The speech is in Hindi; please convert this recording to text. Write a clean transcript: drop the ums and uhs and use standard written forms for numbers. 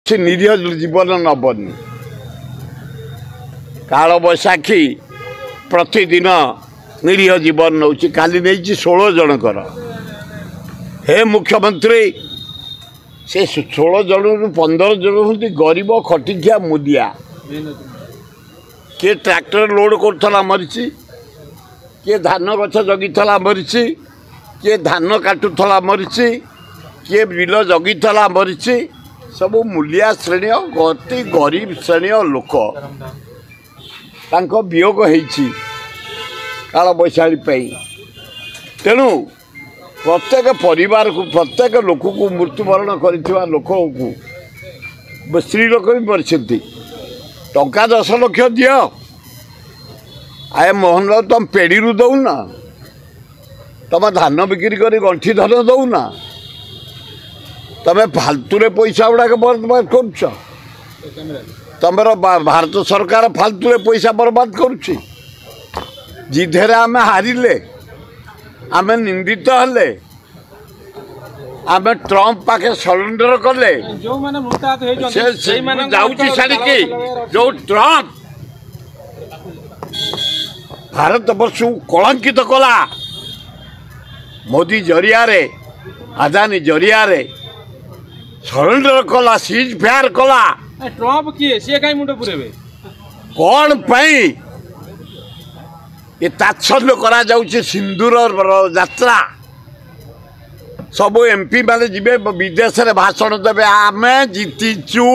से निरीह जीवन नबनी काल बैशाखी प्रतिदिन निरीह जीवन नौ काली नहीं 16 जनकर हे मुख्यमंत्री से 16 जन 15 जन हूँ गरीब खटिखिया मुदिया किए ट्रैक्टर लोड कर मरीची किए धान गछ जगिला मरीची किए धान काटुला मरीची किए बिल जगिला मरीची सब मूलिया श्रेणी अति गरीब श्रेणी लोक वियोग होती काल बैशाखी तेणु प्रत्येक परिवार को प्रत्येक लोक को मृत्युवरण कर लोक को स्त्री लोक भी मरी टंका 10 लाख दि आए मोहन राव तुम पेड़ी दौना तुम धान बिक्री कर गंठी धन दौना तमें फालतू रे पैसा गुड़ाक बर्बाद कर तुम भारत सरकार फालतू रे पैसा बर्बाद कर जिधे आम हारिले आम निंदित हेले आम ट्रंप पाखे सरेंडर कले छाड़ी जो ट्रंप भारत वर्ष कलंकित कला मोदी जरिया रे अदानी जरिया रे सरेंडर कला सीज फेयर कला ट्रंप किए सी कहीं मुंड पुरेबे कौन पई ये तात्सल्य करा जाउछे सिंदूर यात्रा सब एमपी माने जिबे विदेश रे भाषण देबे आमे जीतीचू।